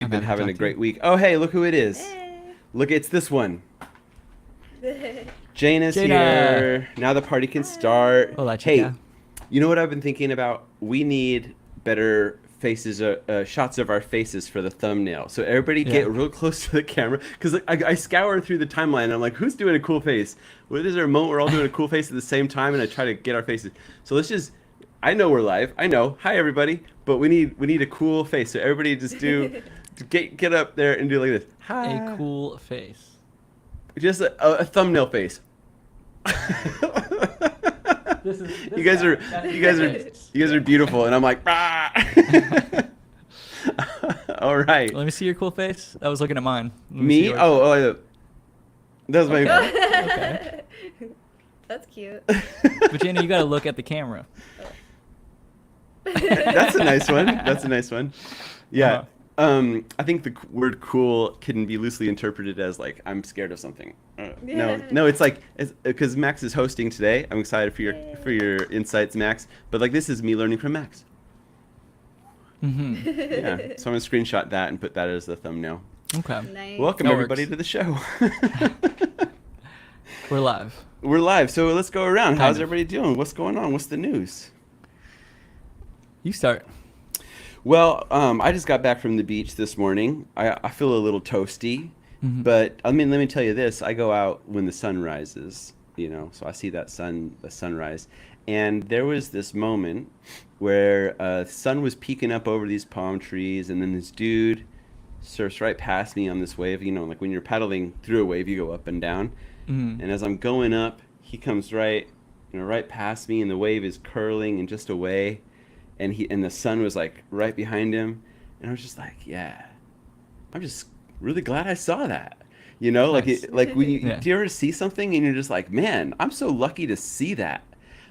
you've I'm been happy to having a talk to you. great week. Oh, hey, look who it is. Hey. Look, it's this one. Jane is Jaina! here. Now the party can Hi. start. Hola, Hey, chica. you know what I've been thinking about? We need better faces, shots of our faces for the thumbnail. So everybody Yeah. get real close to the camera. Because I scour through the timeline and I'm like, who's doing a cool face? Well, is there a moment we're all doing a cool face at the same time? And I try to get our faces. So let's just, I know we're live. I know. Hi, everybody. But we need a cool face. So everybody just get up there and do like this. Hi. A cool face. Just a thumbnail face. You guys are beautiful, and I'm like, ah. All right. Let me see your cool face. I was looking at mine. Let see Me? yours. Oh, that was my. Okay. That's cute. But Jaina, you gotta look at the camera. That's a nice one. That's a nice one. Yeah. Uh-huh. I think the word "cool" can be loosely interpreted as like I'm scared of something. No, it's like because Max is hosting today. I'm excited for your insights, Max. But like this is me learning from Max. Mm-hmm. Yeah. So I'm gonna screenshot that and put that as the thumbnail. Okay. Nice. Welcome That everybody works. to the show. We're live. We're live, so let's go around. Kind How's of. everybody doing? What's going on? What's the news? You start. Well, I just got back from the beach this morning. I feel a little toasty, Mhm. but I mean, let me tell you this: I go out when the sun rises, so I see the sunrise, and there was this moment where the sun was peeking up over these palm trees, and then this dude surfs right past me on this wave. Like when you're paddling through a wave, you go up and down, Mhm. and as I'm going up, he comes right past me, and the wave is curling and just away. And the sun was like right behind him, and I was just like, yeah, I'm just really glad I saw that. Nice. Like when Yeah. do you ever see something and you're just like, man, I'm so lucky to see that.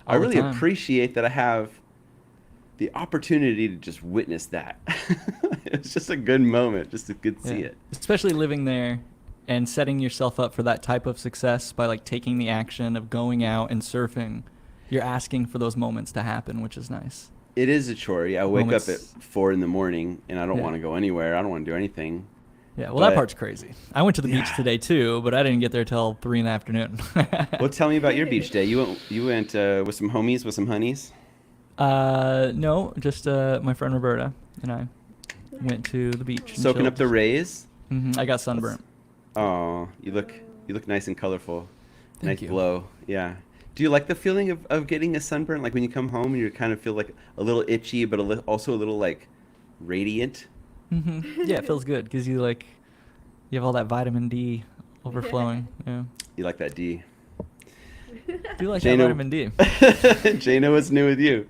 I All the really time. appreciate that I have the opportunity to just witness that. It's just a good moment, just to good see Yeah. it. Especially living there and setting yourself up for that type of success by like taking the action of going out and surfing. You're asking for those moments to happen, which is nice. It is a chore. Yeah, I wake up at Moments. 4 in the morning and I don't Yeah. want to go anywhere. I don't want to do anything. Yeah, well, that But- part's crazy. I went to the beach Yeah. today too, but I didn't get there till 3 in the afternoon. Well, tell me about your beach day. You went with some homies, with some honeys. No, just my friend Roberta and I went to the beach. And Soaking up the chilled. rays. I got sunburnt. Oh, you look nice and colorful. Thank Nice you. glow. Yeah. Do you like the feeling of getting a sunburn? Like when you come home and you kind of feel like a little itchy, but also a little like radiant. Yeah, it feels good because you have all that vitamin D overflowing. Yeah. You like that D. Do you like that Jaina- vitamin D? Jaina, what's new with you?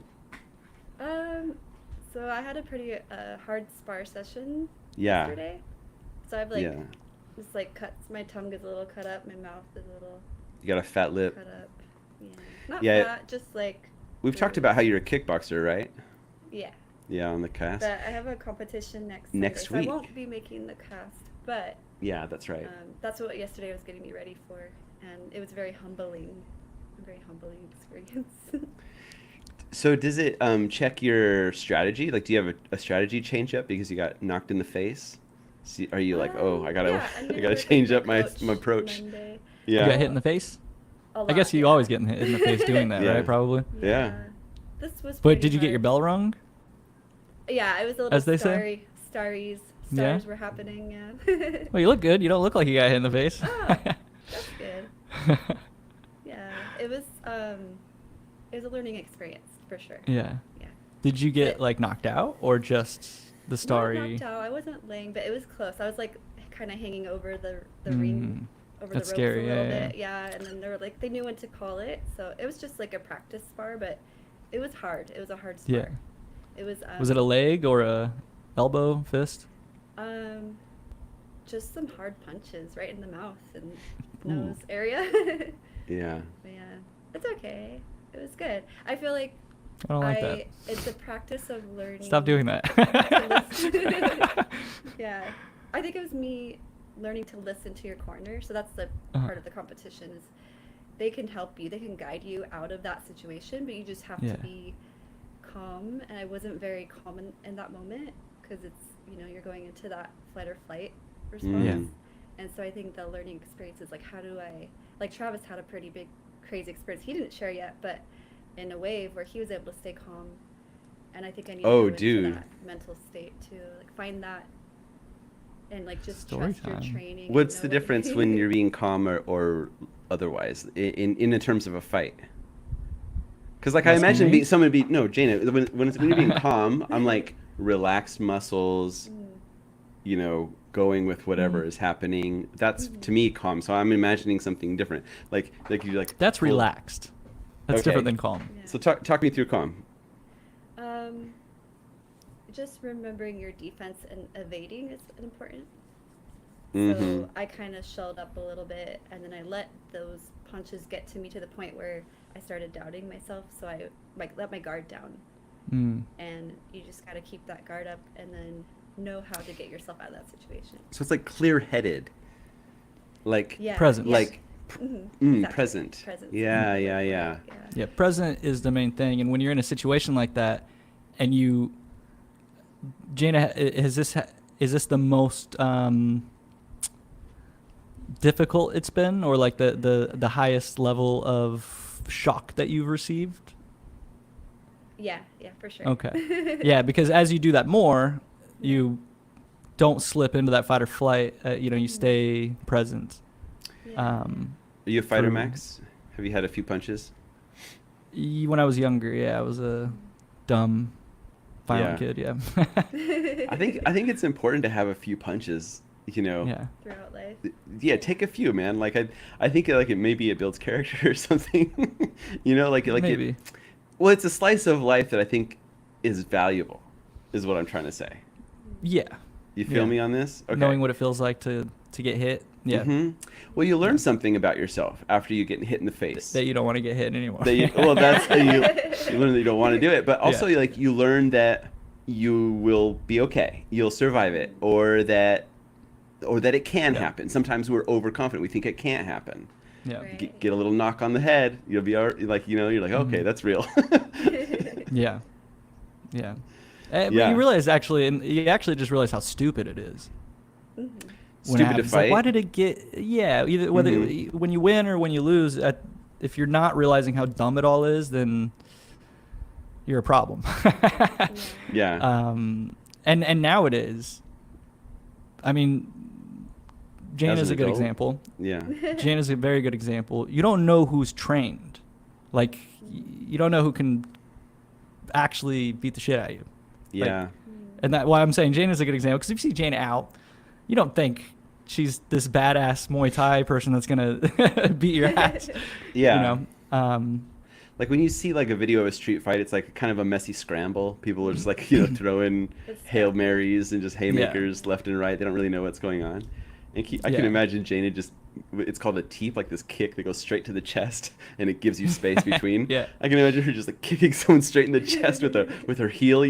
So I had a pretty hard spar session Yeah. yesterday. So I've Yeah. just like cuts. My tongue is a little cut up. My mouth is a little You got a fat lip. cut up. Yeah. Not Yeah. fat, just like. We've talked about how you're a kickboxer, right? Yeah. Yeah, on the cast. But I have a competition next Next Saturday, week. so I won't be making the cast, but Yeah, that's right. that's what yesterday was getting me ready for, and it was very humbling, a very humbling experience. So does it check your strategy? Like, do you have a strategy change up because you got knocked in the face? Are you like, oh, I gotta yeah, I did gotta work with change up my coach approach? Monday. You Yeah. got hit in the face? A I lot, guess you yeah. always get hit in the face doing that, Yeah. right? Probably. Yeah. This was. But pretty did you get your hard. bell rung? Yeah, it was a little As they say? starries. Yeah? Stars were happening. Yeah. Well, you look good. You don't look like you got hit in the face. Oh, that's good. Yeah, it was a learning experience for sure. Yeah. Yeah. Did you get But- like knocked out or just the Not starry? knocked out. I wasn't laying, but it was close. I was like kind of hanging over the ring, over That's the ropes scary, a little yeah, bit. Yeah, and then they were like, they knew when to call it, so it was just like a practice spar, but it was hard. It was a hard spar. Yeah. It was. Was it a leg or a elbow, fist? Just some hard punches right in the mouth and Ooh. nose area. Yeah. But yeah, it's okay. It was good. I feel like I don't like that. it's a practice of learning. Stop doing to that. listen. Yeah, I think it was me learning to listen to your corner. So that's the Uh-huh. part of the competition is they can help you, they can guide you out of that situation, but you just have Yeah. to be calm. And I wasn't very calm in that moment. because it's, you're going into that fight or flight response. Yeah. And so I think the learning experience is like, how do I, like Travis had a pretty big, crazy experience. He didn't share yet, but in a wave where he was able to stay calm. And I think I need to go into that mental state to like find that and like just Story trust your time. training. What's the difference when you're being calm or otherwise in terms of a fight? Because like I imagine Jana, when you're being calm, I'm like relaxed muscles, going with whatever is happening. That's to me calm. So I'm imagining something different. Like you like. That's relaxed. That's different than calm. Yeah. So talk me through calm. Just remembering your defense and evading is important. Mm-hmm. So I kind of shelled up a little bit, and then I let those punches get to me to the point where I started doubting myself. So I like let my guard down, and you just got to keep that guard up, and then know how to get yourself out of that situation. So it's like clear-headed, like present, like exactly. present. Yeah. Yeah, present is the main thing. And when you're in a situation like that, and Jana, is this the most difficult it's been, or like the highest level of shock that you've received? Yeah, for sure. Okay. Yeah, because as you do that more, you don't slip into that fight or flight. You stay present. Yeah. Are you a fighter, Max? Have you had a few punches? When I was younger, I was a dumb, violent kid. Yeah. I think it's important to have a few punches. Yeah. Throughout life. Yeah, take a few, man. Like I think like maybe it builds character or something. Like maybe. Well, it's a slice of life that I think is valuable, is what I'm trying to say. Yeah. You feel me on this? Okay. Knowing what it feels like to get hit. Yeah. Mm-hmm. Well, you learn something about yourself after you get hit in the face. That you don't want to get hit anymore. That's you learn that you don't want to do it, but also like you learn that you will be okay. You'll survive it, or that it can happen. Sometimes we're overconfident. We think it can't happen. Yeah. Right. Get a little knock on the head. You'll be like, you're like, okay, that's real. Yeah. But you realize you actually just realize how stupid it is. Mm-hmm. Stupid to fight. Like, why did it get? Yeah, either whether when you win or when you lose, if you're not realizing how dumb it all is, then you're a problem. Yeah. And now it is. I mean, Jane is a good example. Yeah. Jane is a very good example. You don't know who's trained. Like, you don't know who can actually beat the shit out of you. Yeah. And that's why I'm saying Jane is a good example, because if you see Jane out, you don't think she's this badass Muay Thai person that's gonna beat your ass. Yeah. Like when you see like a video of a street fight, it's like kind of a messy scramble. People are just like throwing Hail Marys and just haymakers left and right. They don't really know what's going on. And I can imagine Jana it's called a teep, like this kick that goes straight to the chest and it gives you space between. I can imagine her just like kicking someone straight in the chest with her heel,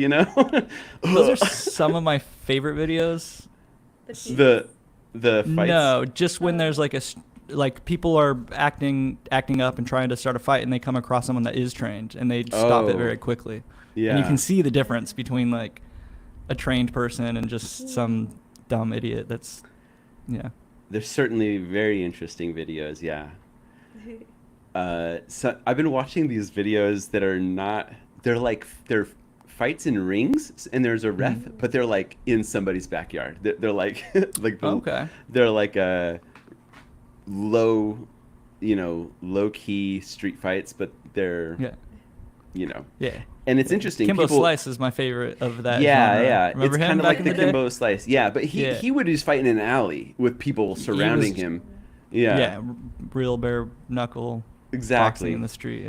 Those are some of my favorite videos. The fights? No, just when there's like people are acting up and trying to start a fight, and they come across someone that is trained, and they stop it very quickly. Yeah. And you can see the difference between like a trained person and just some dumb idiot that's They're certainly very interesting videos, so I've been watching these videos that are they're fights in rings, and there's a ref, but they're like in somebody's backyard. They're like they're like a low key street fights, but they're and it's interesting. Kimbo Slice is my favorite of that. Yeah. Remember it's him kind of back like in the the day? Kimbo Slice. Yeah, but he would just fight in an alley with people surrounding him. Yeah, real bare knuckle boxing in the street.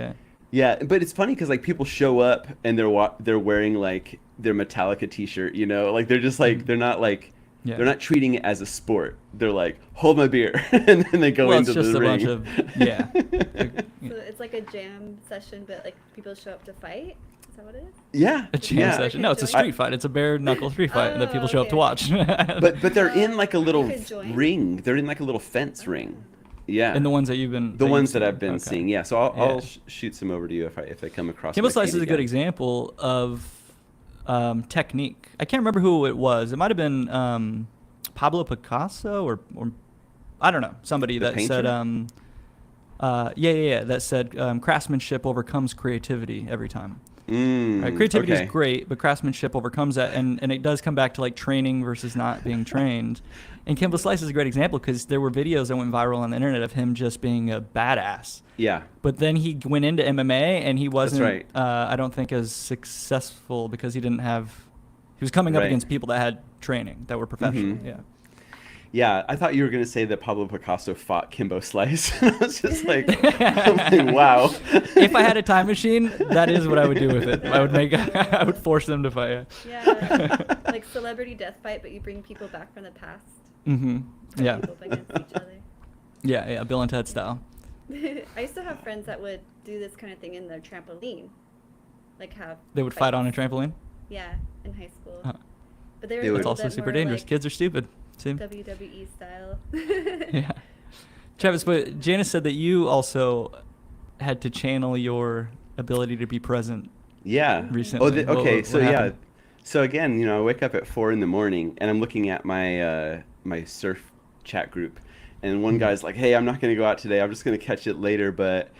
Yeah, but it's funny because like people show up and they're wearing like their Metallica T-shirt, like they're just like they're not like they're not treating it as a sport. They're like, hold my beer, and then they go into the ring. It's just a bunch of So it's like a jam session, but like people show up to fight. Is that what it is? Yeah, a jam session. No, it's a street fight. It's a bare knuckle street fight that people show up to watch. but they're in like a little ring. They're in like a little fence ring. Yeah. And the ones that you've been... The ones that I've been seeing, So I'll shoot some over to you if I come across Kimbo Slice is a good example of technique. I can't remember who it was. It might have been Pablo Picasso or I don't know, somebody The that painter? said that said craftsmanship overcomes creativity every time. Right? Creativity Okay. is great, but craftsmanship overcomes that, and it does come back to like training versus not being trained. And Kimbo Slice is a great example because there were videos that went viral on the internet of him just being a badass. Yeah. But then he went into MMA and he wasn't, right. I don't think, as successful because he didn't have, he was coming up Right. against people that had training, that were professional. Mhm. Yeah. Yeah, I thought you were going to say that Pablo Picasso fought Kimbo Slice. I was just like, I'm like, wow. If I had a time machine, that is what I would do with it. I would force them to fight. Yeah, like celebrity death fight, but you bring people back from the past. Mm-hmm. Pit Yeah. people up against each other. Yeah, Bill and Ted style. I used to have friends that would do this kind of thing in their trampoline, like have. They would fight on a fights. trampoline? Yeah, in high school. Huh. But they were They a would- That's little also bit super more, dangerous. like, Kids are stupid. See? WWE style. Yeah. Travis, but Janice said that you also had to channel your ability to be present. Yeah. Recently. Okay. What So happened? So again, I wake up at 4 in the morning and I'm looking at my my surf chat group, and one guy's like, "Hey, I'm not going to go out today. I'm just going to catch it later, but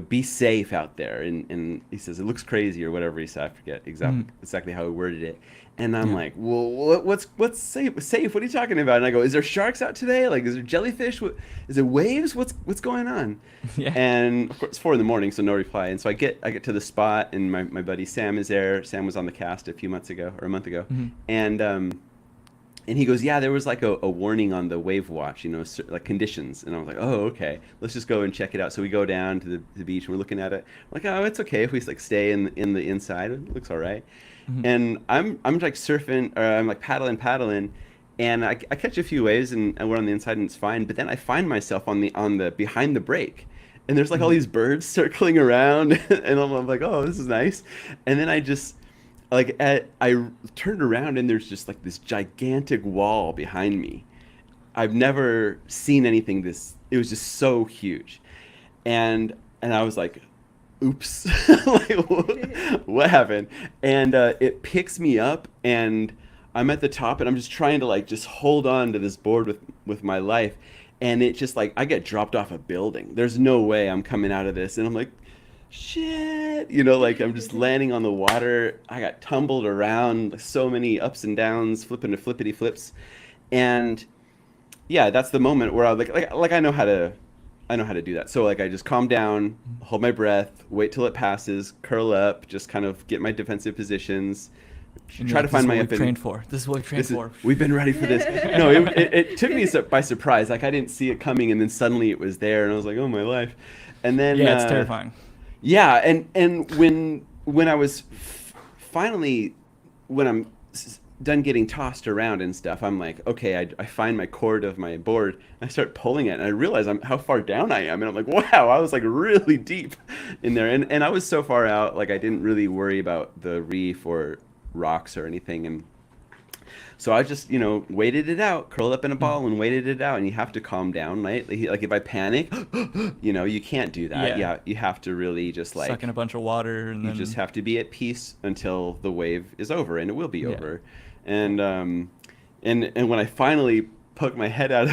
be safe out there." And he says it looks crazy or whatever he said. I forget exactly how he worded it. And I'm Yeah. like, "Well, what's safe? Safe? What are you talking about?" And I go, "Is there sharks out today? Like, is there jellyfish? Is it waves? What's going on?" Yeah. And of course, it's 4 in the morning, so no reply. And so I get to the spot, and my buddy Sam is there. Sam was on the cast a month ago, Mhm. and he goes, "Yeah, there was like a warning on the wave watch, like conditions." And I was like, "Oh, okay. Let's just go and check it out." So we go down to the beach, and we're looking at it. I'm like, "Oh, it's okay if we like stay in the inside. It looks all right." Mhm. And I'm like surfing, or I'm like paddling, and I catch a few waves, and we're on the inside, and it's fine. But then I find myself on the behind the break, and there's like all these birds circling around, and I'm like, "Oh, this is nice." And then I just I turned around, and there's just like this gigantic wall behind me. I've never seen anything this. It was just so huge, and I was like, "Oops!" Like, what happened? And it picks me up, and I'm at the top, and I'm just trying to like just hold on to this board with my life, and it just like I get dropped off a building. There's no way I'm coming out of this, and I'm like, shit, like I'm just landing on the water. I got tumbled around, like, so many ups and downs, flipping to flippity flips, and yeah, that's the moment where I like I know how to do that. So like I just calm down, hold my breath, wait till it passes, curl up, just kind of get my defensive positions, And try you're to like, find my This is what we've trained for. This is what we've trained this is, for. we've been ready for this. No, it took me by surprise. Like I didn't see it coming, and then suddenly it was there, and I was like, "Oh my life!" And then Yeah, it's terrifying. yeah, and when I was finally when I'm done getting tossed around and stuff, I'm like, okay, I find my cord of my board, and I start pulling it, and I realize how far down I am, and I'm like, wow, I was like really deep in there, and I was so far out, like I didn't really worry about the reef or rocks or anything, and so I just, waited it out, curled up in a ball and waited it out. And you have to calm down, right? Like if I panic, you can't do that. Yeah. You have to really just like, Suck in a bunch of water and you then just have to be at peace until the wave is over, and it will be Yeah. over. And when I finally poke my head out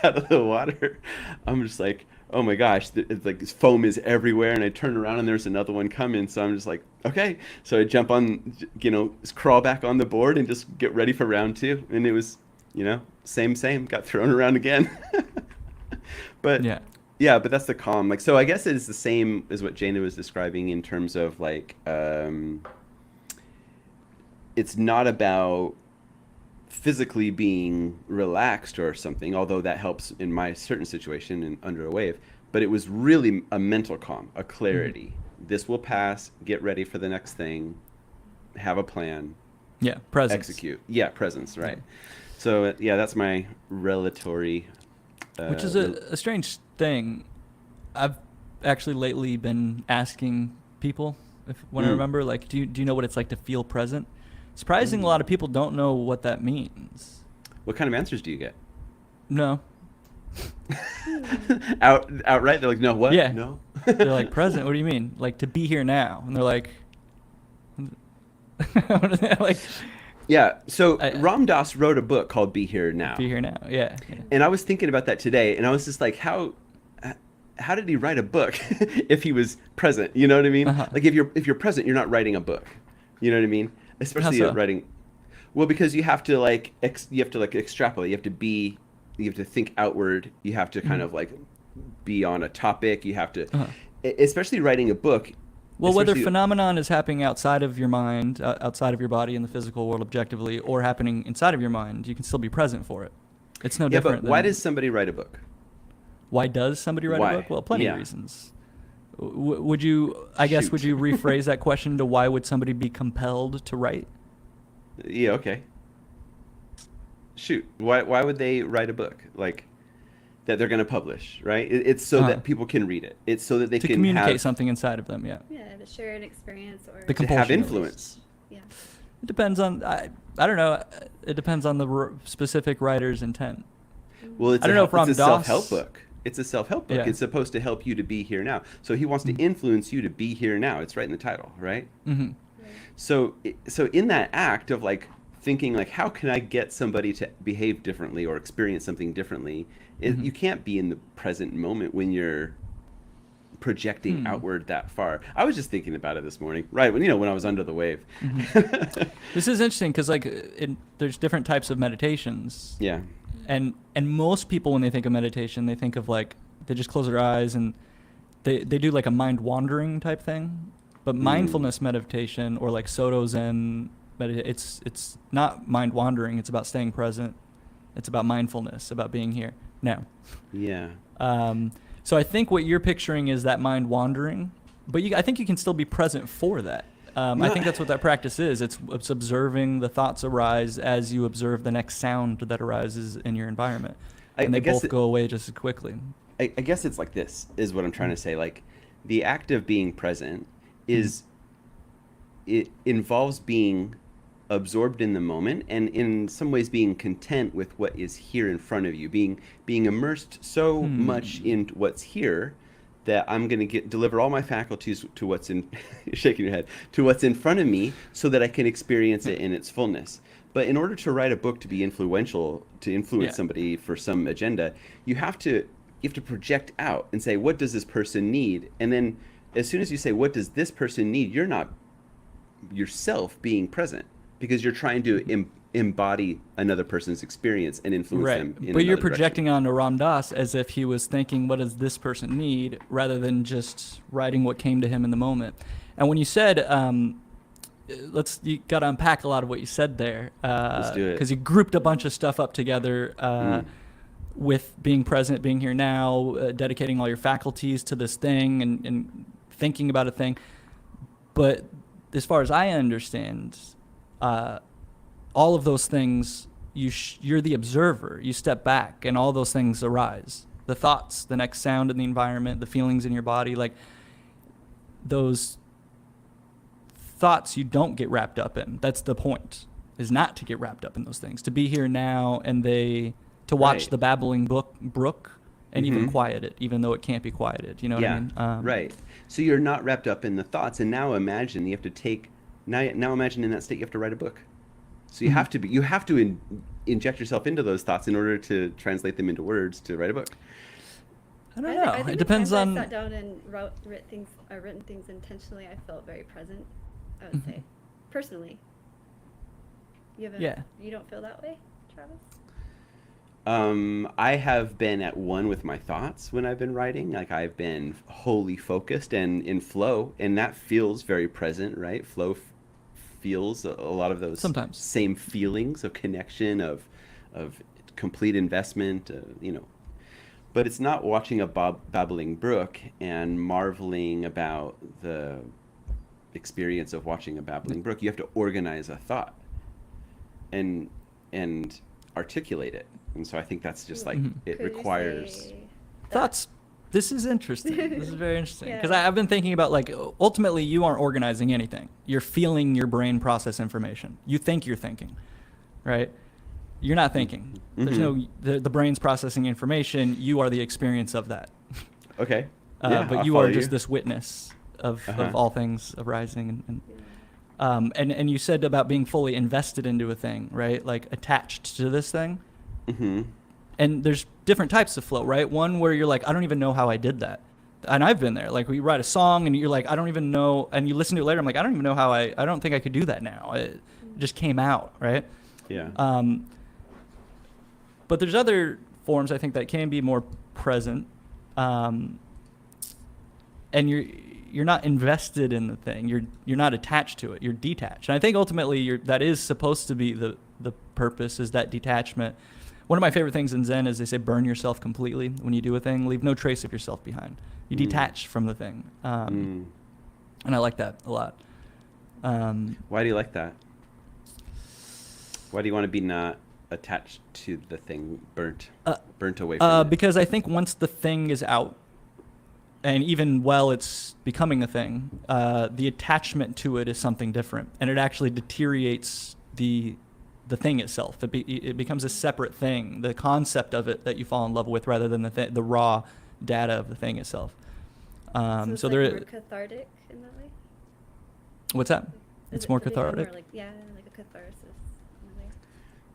of the water, I'm just like, oh my gosh, it's like this foam is everywhere, and I turn around and there's another one coming, so I'm just like, okay. So I jump on, crawl back on the board and just get ready for round 2, and it was, same, got thrown around again. But yeah, but that's the calm. Like, so I guess it is the same as what Jana was describing in terms of like, it's not about physically being relaxed or something, although that helps in my certain situation and under a wave, but it was really a mental calm, a clarity. This will pass, get ready for the next thing, have a plan, presence. execute. Yeah, presence, right. So yeah, that's my relatory. Which is a strange thing. I've actually lately been asking people when I remember, like, do you know what it's like to feel present? Surprising, a lot of people don't know what that means. What kind of answers do you get? No. Outright, they're like, no, what? Yeah. No. They're like, present? What do you mean? Like, to be here now. And they're like, Like, Yeah. So I, Ram Dass wrote a book called Be Here Now. be here now. Yeah. Yeah. And I was thinking about that today, and I was just like, how did he write a book if he was present? You know what I mean? Uh-huh. Like if you're present, you're not writing a book. You know what I mean? Especially How so? writing. Well, because you have to like extrapolate. You have to think outward. You have to kind of like be on a topic. You have to, especially writing a book. Well, whether especially- phenomenon is happening outside of your mind, outside of your body in the physical world objectively, or happening inside of your mind, you can still be present for it. It's no Yeah, different. but why than, does somebody write a book? Why does somebody write Why? a book? Well, plenty Yeah. of reasons. Would you? I guess Shoot. would you rephrase that question to why would somebody be compelled to write? Yeah, okay. Shoot. Why would they write a book like that they're going to publish, right? It's so that people can read it. It's so that they to can communicate have something inside of them. Yeah. Yeah, to share an experience or The to have compulsion. influence. yeah. It depends on. I don't know. It depends on the specific writer's intent. Well, it's I don't know if Ram it's a self-help Dass- book. It's a self-help book. Yeah. It's supposed to help you to be here now. So he wants to influence you to be here now. It's right in the title, right? Mm-hmm. So in that act of like thinking like how can I get somebody to behave differently or experience something differently, you can't be in the present moment when you're projecting outward that far. I was just thinking about it this morning, right when I was under the wave. This is interesting because there's different types of meditations. Yeah. And most people, when they think of meditation, they think of like they just close their eyes and they do like a mind wandering type thing. But mindfulness meditation or like Soto Zen it's not mind wandering. It's about staying present. It's about mindfulness, about being here now. Yeah. So I think what you're picturing is that mind wandering, but I think you can still be present for that. I think that's what that practice is. It's observing the thoughts arise as you observe the next sound that arises in your environment. And they both go away just as quickly. I guess it's like this is what I'm trying to say. Like the act of being present is, it involves being absorbed in the moment and in some ways being content with what is here in front of you, being immersed so much in what's here that I'm going to deliver all my faculties to what's in you're shaking your head, to what's in front of me so that I can experience it in its fullness. But in order to write a book to be influential, to influence somebody for some agenda, you have to project out and say, what does this person need? And then as soon as you say, what does this person need, you're not yourself being present because you're trying to embody another person's experience and influence them in but you're another projecting onto Ram Dass as if he was thinking, what does this person need, rather than just writing what came to him in the moment. And when you said, you got to unpack a lot of what you said there. Let's do it. Because you grouped a bunch of stuff up together with being present, being here now, dedicating all your faculties to this thing and thinking about a thing. But as far as I understand, all of those things, you're the observer. You step back, and all those things arise. The thoughts, the next sound in the environment, the feelings in your body, like those thoughts you don't get wrapped up in. That's the point, is not to get wrapped up in those things. To be here now and to watch the babbling brook and even quiet it, even though it can't be quieted. You know what I mean? Right. So you're not wrapped up in the thoughts, and now imagine you have to now imagine in that state you have to write a book. So you have to inject yourself into those thoughts in order to translate them into words to write a book. I don't know. I think It the depends times on. I sat down and written things intentionally. I felt very present. I would say, personally. You don't feel that way, Travis? I have been at one with my thoughts when I've been writing. Like I've been wholly focused and in flow, and that feels very present, right? Flow feels a lot of those Sometimes. same feelings of connection, of complete investment, But it's not watching a babbling brook and marveling about the experience of watching a babbling brook. You have to organize a thought and articulate it. And so I think that's just like it Could you requires say Thoughts. This is interesting. This is very interesting. Yeah. Because I've been thinking about, like, ultimately you aren't organizing anything. You're feeling your brain process information. You think you're thinking, right? You're not thinking. There's no, the brain's processing information. You are the experience of that. Okay. But I'll you follow are just this witness of all things arising. And you said about being fully invested into a thing, right? Like attached to this thing. Mm-hmm. And there's different types of flow, right? One where you're like, I don't even know how I did that. And I've been there. Like, you write a song and you're like, I don't even know. And you listen to it later, I'm like, I don't even know how I don't think I could do that now. It just came out, right? Yeah. But there's other forms, I think, that can be more present. And you're not invested in the thing. You're not attached to it. You're detached. And I think ultimately that is supposed to be the purpose, is that detachment. One of my favorite things in Zen is they say burn yourself completely when you do a thing. Leave no trace of yourself behind. You detach from the thing. And I like that a lot. Why do you like that? Why do you want to be not attached to the thing, burnt away from it? Because I think once the thing is out, and even while it's becoming a thing, the attachment to it is something different, and it actually deteriorates the thing itself. It becomes a separate thing, the concept of it that you fall in love with, rather than the raw data of the thing itself. So it's like more cathartic in that way? What's that? It's more cathartic? More like a catharsis in a way.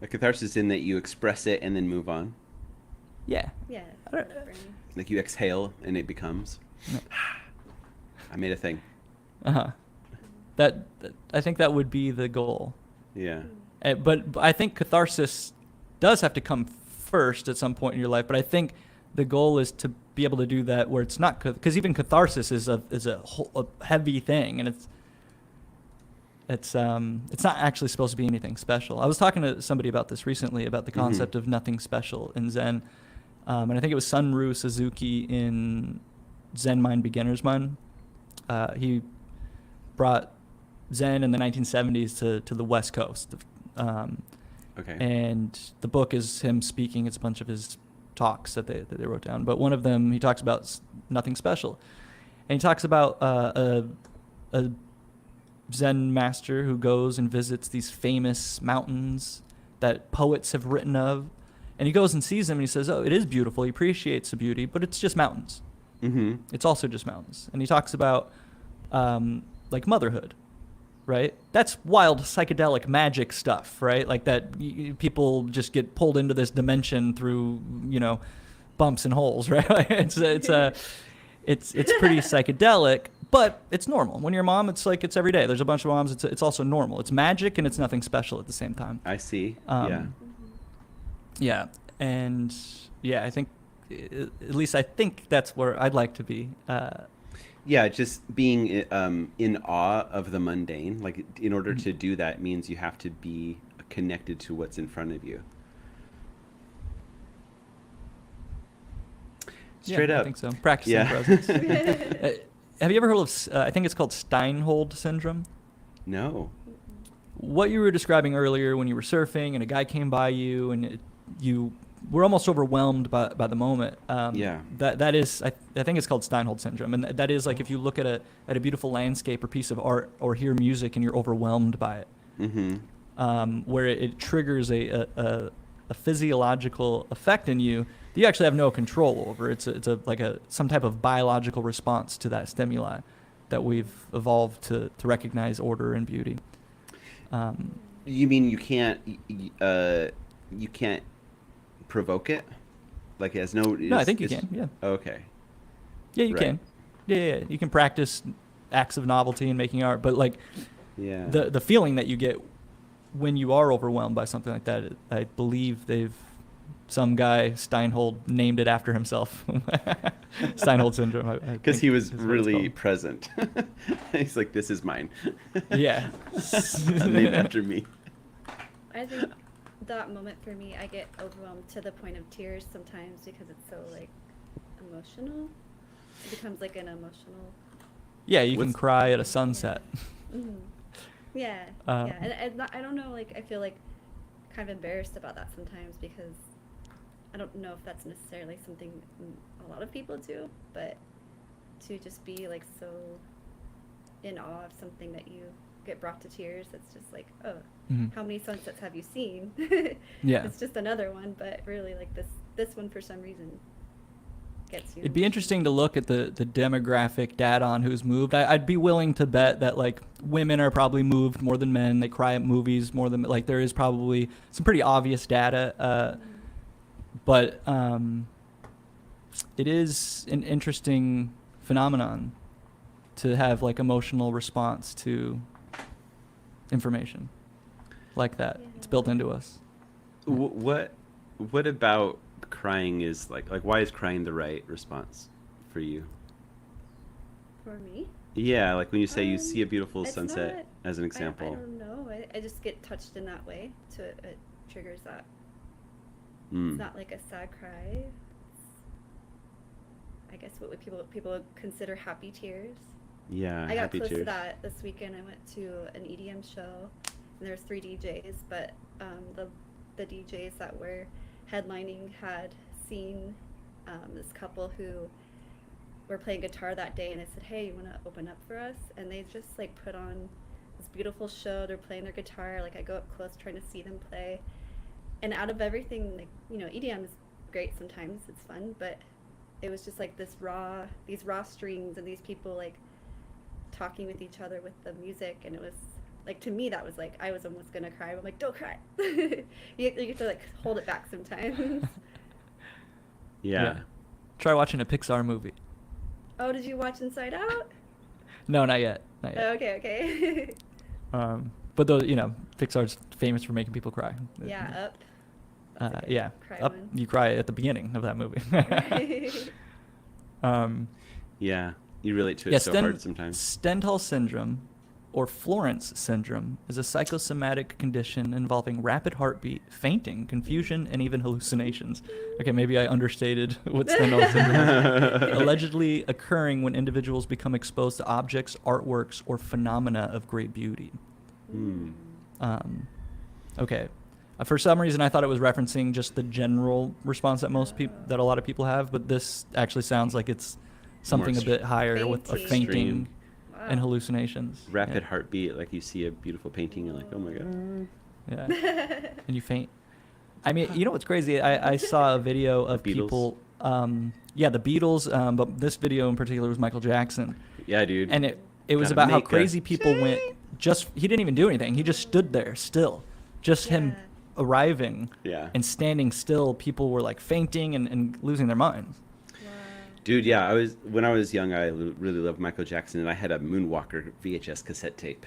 A catharsis in that you express it and then move on. Yeah. Yeah. Like you exhale and it becomes. No. I made a thing. That I think that would be the goal. Yeah. But I think catharsis does have to come first at some point in your life. But I think the goal is to be able to do that where it's not, because even catharsis is a heavy thing, and it's not actually supposed to be anything special. I was talking to somebody about this recently, about the concept of nothing special in Zen, and I think it was Sunru Suzuki in Zen Mind, Beginner's Mind. He brought Zen in the 1970s to the West Coast. Okay. And the book is him speaking. It's a bunch of his talks that they wrote down. But one of them, he talks about nothing special. And he talks about a Zen master who goes and visits these famous mountains that poets have written of. And he goes and sees them and he says, oh, it is beautiful. He appreciates the beauty, but it's just mountains. Mm-hmm. It's also just mountains. And he talks about like motherhood. Right? That's wild psychedelic magic stuff, right? Like that people just get pulled into this dimension through, bumps and holes, right? it's pretty psychedelic, but it's normal. When you're a mom, it's like it's every day. There's a bunch of moms. It's also normal. It's magic and it's nothing special at the same time. I see. Yeah, and I think at least I think that's where I'd like to be. Yeah, just being in awe of the mundane. Like, in order to do that means you have to be connected to what's in front of you. Straight up. I think so. Practicing presence. Have you ever heard of, I think it's called Steinhold syndrome? No. What you were describing earlier when you were surfing and a guy came by you and you were almost overwhelmed by the moment. That is, I think it's called Steinhold syndrome. And that is like if you look at a beautiful landscape or piece of art or hear music and you're overwhelmed by it. Mm-hmm. Where it triggers a physiological effect in you that you actually have no control over. It's some type of biological response to that stimuli that we've evolved to recognize order and beauty. You mean you can't provoke it? Like it has no... No, I think you can, yeah. Okay. Yeah, you can. Yeah. You can practice acts of novelty and making art, but like the feeling that you get when you are overwhelmed by something like that, I believe some guy, Steinhold, named it after himself. Steinhold syndrome. Because he was really present. He's like, this is mine. Yeah. Named after me. I think that moment for me, I get overwhelmed to the point of tears sometimes because it's so like emotional. It becomes like an emotional. Yeah, you can cry at a sunset. Mm-hmm. Yeah. And I don't know, like I feel like kind of embarrassed about that sometimes because I don't know if that's necessarily something a lot of people do, but to just be like so in awe of something that you get brought to tears, it's just like, oh, how many sunsets have you seen? Yeah. It's just another one, but really like this one for some reason gets you. It'd be interesting to look at the demographic data on who's moved. I'd be willing to bet that like women are probably moved more than men. They cry at movies more than, like, there is probably some pretty obvious data. But it is an interesting phenomenon to have like emotional response to information like that. Yeah. It's built into us. What about crying is like why is crying the right response for you? For me? Yeah, like when you say you see a beautiful It's sunset not- as an example. I don't know. I just get touched in that way, so it triggers that. It's not like a sad cry. It's, I guess what would people would consider happy tears. Yeah, I got happy close to tears. that this weekend. I went to an EDM show, and there's 3 DJs, but the DJs that were headlining had seen this couple who were playing guitar that day, and I said, "Hey, you want to open up for us?" And they just like put on this beautiful show. They're playing their guitar. Like I go up close trying to see them play, and out of everything, like, you know, EDM is great sometimes. It's fun, but it was just like these raw strings and these people like talking with each other with the music, and it was like, to me that was like, I was almost gonna cry. I'm like, don't cry. you have to like hold it back sometimes. Yeah. Try watching a Pixar movie. Oh, did you watch Inside Out? No, not yet. Not yet. Oh, okay. But though, you know, Pixar's famous for making people cry. Yeah, Up. That's a good Yeah, cry Up. one. You cry at the beginning of that movie. Yeah, you relate to it so hard sometimes. Stendhal syndrome, or Florence syndrome, is a psychosomatic condition involving rapid heartbeat, fainting, confusion, and even hallucinations. Okay, maybe I understated what Stendhal syndrome is. Allegedly occurring when individuals become exposed to objects, artworks, or phenomena of great beauty. Okay. For some reason, I thought it was referencing just the general response that that a lot of people have, but this actually sounds like it's something a bit higher with a Fainting. fainting Wow. and hallucinations. Rapid heartbeat, like you see a beautiful painting, you're like, oh my god. Yeah. And you faint. I mean, you know what's crazy? I saw a video of Beatles? people. Yeah, the Beatles, but this video in particular was Michael Jackson. Yeah, dude. And it was Gotta about how make a crazy people went. He didn't even do anything. He just stood there still. Just him Yeah. arriving Yeah. and standing still. People were like fainting and losing their minds. Wow. Dude, yeah, when I was young, I really loved Michael Jackson, and I had a Moonwalker VHS cassette tape,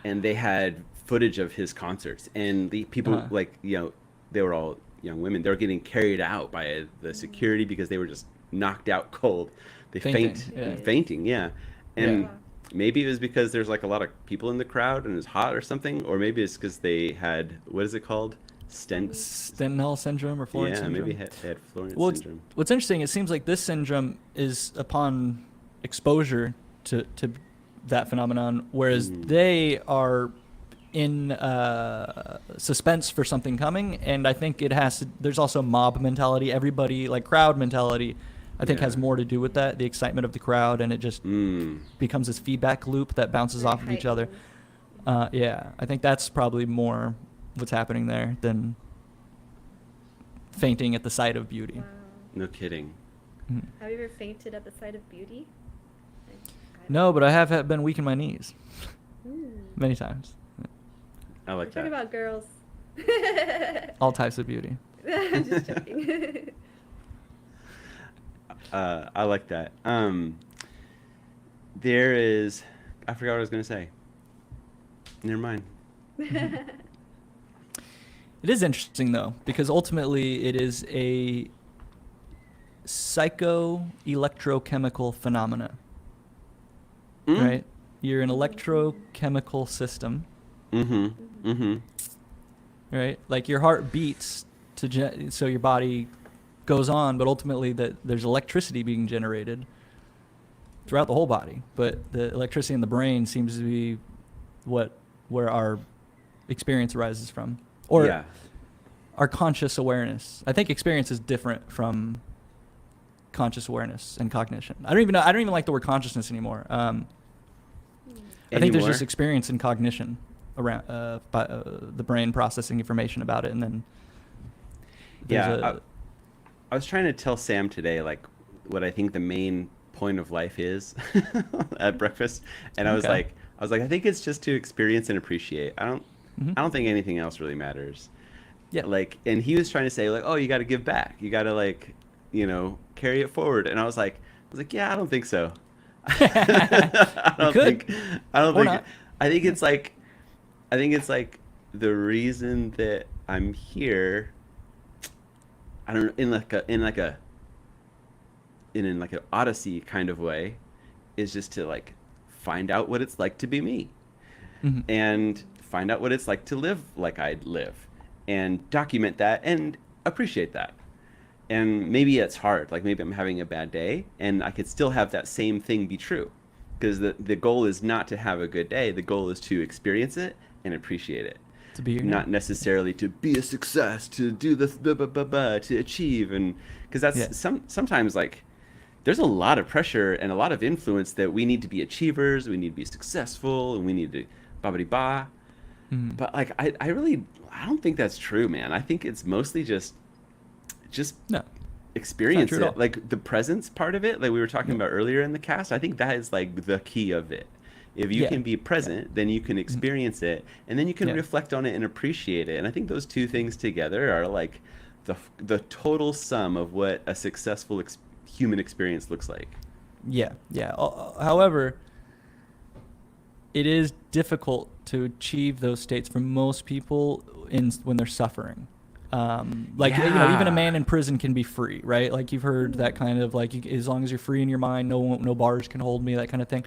and they had footage of his concerts, and the people like, you know, they were all young women. They were getting carried out by the security because they were just knocked out cold. They fainting, yeah. And Yeah. maybe it was because there's like a lot of people in the crowd and it was hot or something, or maybe it's because they had, what is it called? Stendhal syndrome or Florence Yeah, syndrome. maybe they had Florence Well, syndrome. what's interesting, it seems like this syndrome is upon exposure to that phenomenon, whereas they are in suspense for something coming, and I think there's also mob mentality. Everybody, like crowd mentality, I think has more to do with that, the excitement of the crowd, and it just becomes this feedback loop that bounces Very off of each other. Yeah, I think that's probably more what's happening there than fainting at the sight of beauty. Wow. No kidding. Mhm. Have you ever fainted at the sight of beauty? No, but I have been weak in my knees Ooh. many times. I like We're talking that. about girls. All types of beauty. I'm just joking. I like that. There is, I forgot what I was gonna say. Never mind. It is interesting though, because ultimately it is a psycho-electrochemical phenomena, right? You're an electrochemical system, right? Like your heart beats so your body goes on, but ultimately there's electricity being generated throughout the whole body. But the electricity in the brain seems to be where our experience arises from, or Yeah. our conscious awareness. I think experience is different from conscious awareness and cognition. I don't even like the word consciousness anymore. I think there's just experience and cognition around the brain processing information about it, and then Yeah, I was trying to tell Sam today, like, what I think the main point of life is at breakfast, and Okay. I was like, I think it's just to experience and appreciate. Hmm. I don't think anything else really matters. Yeah. Like, and he was trying to say like, oh, you got to give back. You got to like, carry it forward. And I was like, yeah, I don't think so. I You don't could, think, I don't or think, not. I think Yeah. it's like, I think it's like the reason that I'm here. I don't know, in like an odyssey kind of way, is just to like find out what it's like to be me, Hmm. and find out what it's like to live like I'd live, and document that and appreciate that. And maybe it's hard, like maybe I'm having a bad day and I could still have that same thing be true, because the goal is not to have a good day, the goal is to experience it and appreciate it, To be here now. not necessarily to be a success, to do the to achieve. And because Yeah. that's sometimes like there's a lot of pressure and a lot of influence that we need to be achievers, we need to be successful, and we need to ba ba ba. Hmm. But like I really, I don't think that's true, man. I think it's mostly just No, it's not experience true at it. all. Like the presence part of it, like we were talking Yeah. about earlier in the cast, I think that is like the key of it. If you Yeah. can be Yeah. present, then you can Mhm. experience it, and then you can Yeah. reflect on it and appreciate it. And I think those two things together are like the total sum of what a successful human experience looks like. Yeah. Yeah. However, it is difficult to achieve those states for most people when they're suffering. Like even a man Yeah. in prison can be free, right? Like you've heard that kind of like as long as you're free in your mind, no bars can hold me, that kind of thing.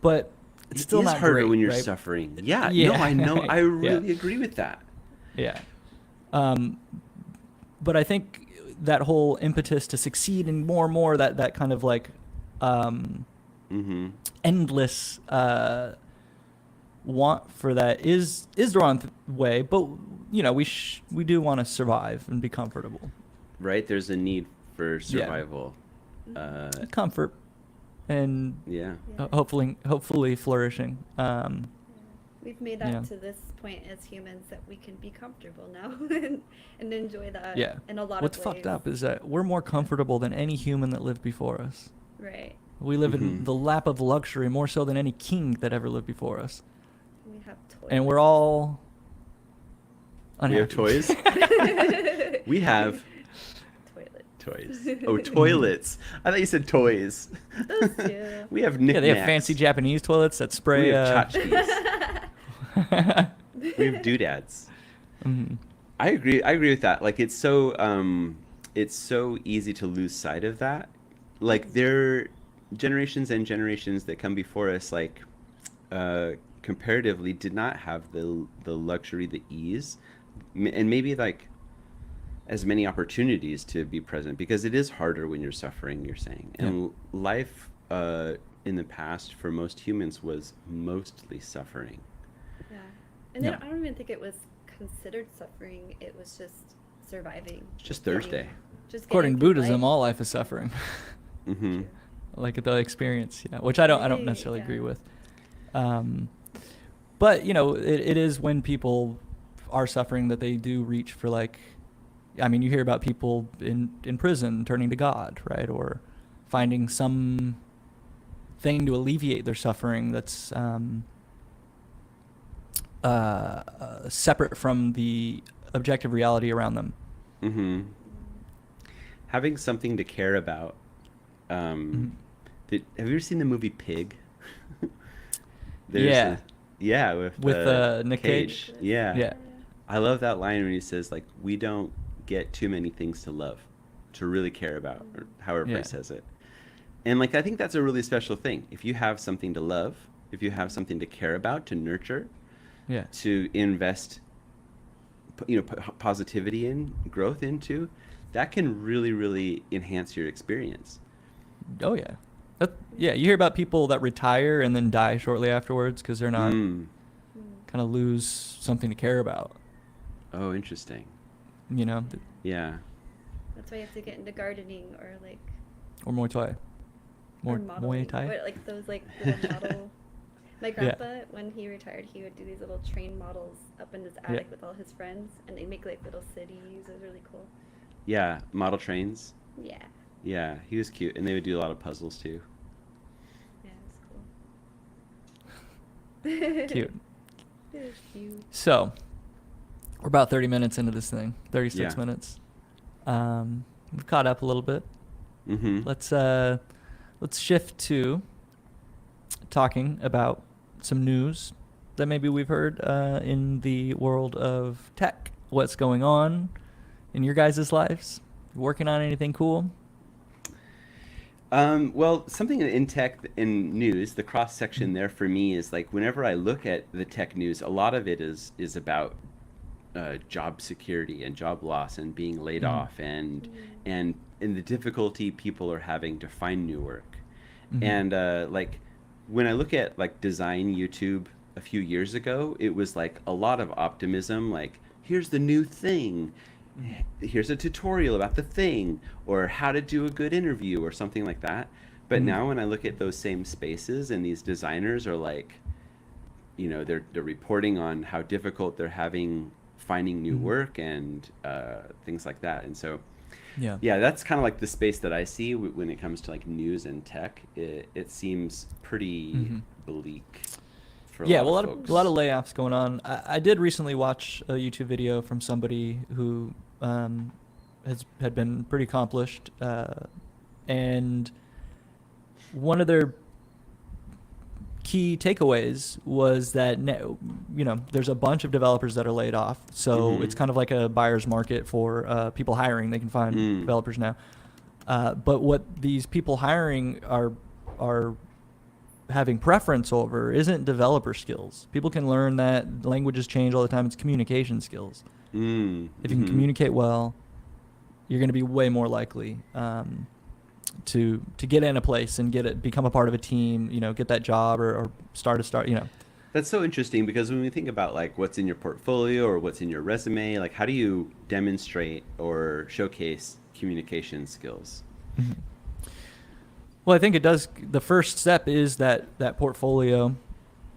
But it's It still is not harder great, when you're right? suffering. Yeah, no, I know. Yeah. I Yeah. really agree with that. Yeah. Um, but I think that whole impetus to succeed and more that kind of like um, Mm-hmm. endless want for that is the wrong way. But we do want to survive and be comfortable. Right? There's a need for Yeah. survival. Uh, Comfort and yeah. Yeah. hopefully flourishing. We've made that Yeah. to this point as humans that we can be comfortable now and enjoy that Yeah. in a lot What's of ways. fucked up is that we're more comfortable than any human that lived before us. Right. We live in Mm-hmm. the lap of luxury more so than any king that ever lived before us. We have toys. And we're all We have unhappy. toys? We have Toilet. toys. Oh, toilets. I thought you said toys. Those too. We have Yeah, knickknacks. they have fancy Japanese toilets that spray. We have tchotchkes. We have doodads. Mhm. I agree with that. Like it's so easy to lose sight of that. Like there are generations and generations that come before us, like comparatively did not have the luxury, the ease, and maybe like as many opportunities to be present, because it is harder when you're suffering, you're saying. Yeah. And life in the past for most humans was mostly suffering. Yeah. And then Yeah. I don't even think it was considered suffering. It was just surviving. It's just getting- Thursday. Just According to getting through Buddhism, life. all life is suffering. Mm-hmm. Like the experience, which I don't Right, necessarily yeah. agree with. But it is when people are suffering that they do reach for like, I mean, you hear about people in prison turning to God, right, or finding some thing to alleviate their suffering that's separate from the objective reality around them. Mm-hmm. Having something to care about. Mhm. Have you ever seen the movie Pig? Yeah. Yeah, With Nick Cage? Yeah. Yeah. I love that line when he says like, we don't get too many things to love, to really care about, or however Yeah. he says it. And like I think that's a really special thing. If you have something to love, if you have something to care about, to nurture, Yeah. to invest positivity in, growth into, that can really, really enhance your experience. Oh yeah. Yeah, you hear about people that retire and then die shortly afterwards because they're not Mm. kind of lose something to care about. Oh, interesting. Th- Yeah. That's why you have to get into gardening or like Or Muay Thai. or Muay modeling. Thai. Or like those like little model. My grandpa, when he retired, he would do these little train models up in his attic with all his friends, and they make like little cities. It was really cool. Yeah. Model trains. Yeah. Yeah, he was cute, and they would do a lot of puzzles too. Yeah, it's cool. Cute. It is cute. So, we're about 30 minutes into this thing. 36 Yeah. minutes. We've caught up a little bit. Mm-hmm. Let's shift to talking about some news that maybe we've heard in the world of tech. What's going on in your guys' lives? Working on anything cool? Well, something in tech and news, the cross section there for me is like whenever I look at the tech news, a lot of it is about job security and job loss and being laid off and the difficulty people are having to find new work. And like when I look at like design YouTube a few years ago, it was like a lot of optimism, like here's the new thing. Here's a tutorial about the thing, or how to do a good interview or something like that. But now when I look at those same spaces and these designers are like, you know, they're reporting on how difficult they're having finding new work and things like that. And so yeah, that's kind of like the space that I see when it comes to like news and tech. It seems pretty bleak for a lot of folks. A lot of layoffs going on. I did recently watch a YouTube video from somebody who had been pretty accomplished, and one of their key takeaways was that there's a bunch of developers that are laid off, so it's kind of like a buyer's market for people hiring. They can find developers now, but what these people hiring are having preference over isn't developer skills. People can learn that. Languages change all the time. It's communication skills. If you can communicate well, you're going to be way more likely to get in a place and become a part of a team, get that job or start. That's so interesting because when we think about like what's in your portfolio or what's in your resume, like how do you demonstrate or showcase communication skills? Well, I think it does. The first step is that portfolio.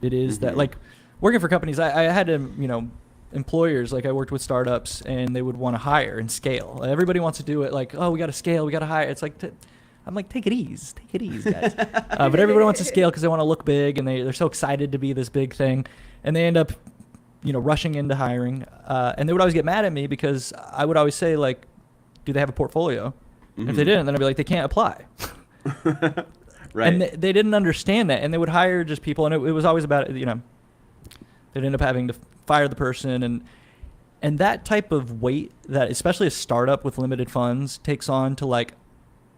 It is that, like, working for companies, I had to, employers, like I worked with startups and they would want to hire and scale. Everybody wants to do it like, oh, we got to scale, we got to hire. It's like, I'm like, take it easy, guys. But everybody wants to scale because they want to look big and they're so excited to be this big thing. And they end up, rushing into hiring. And they would always get mad at me because I would always say, like, do they have a portfolio? If they didn't, then I'd be like, they can't apply. Right. And they didn't understand that, and they would hire just people, and it was always about, they'd end up having to fire the person, and that type of weight that especially a startup with limited funds takes on to like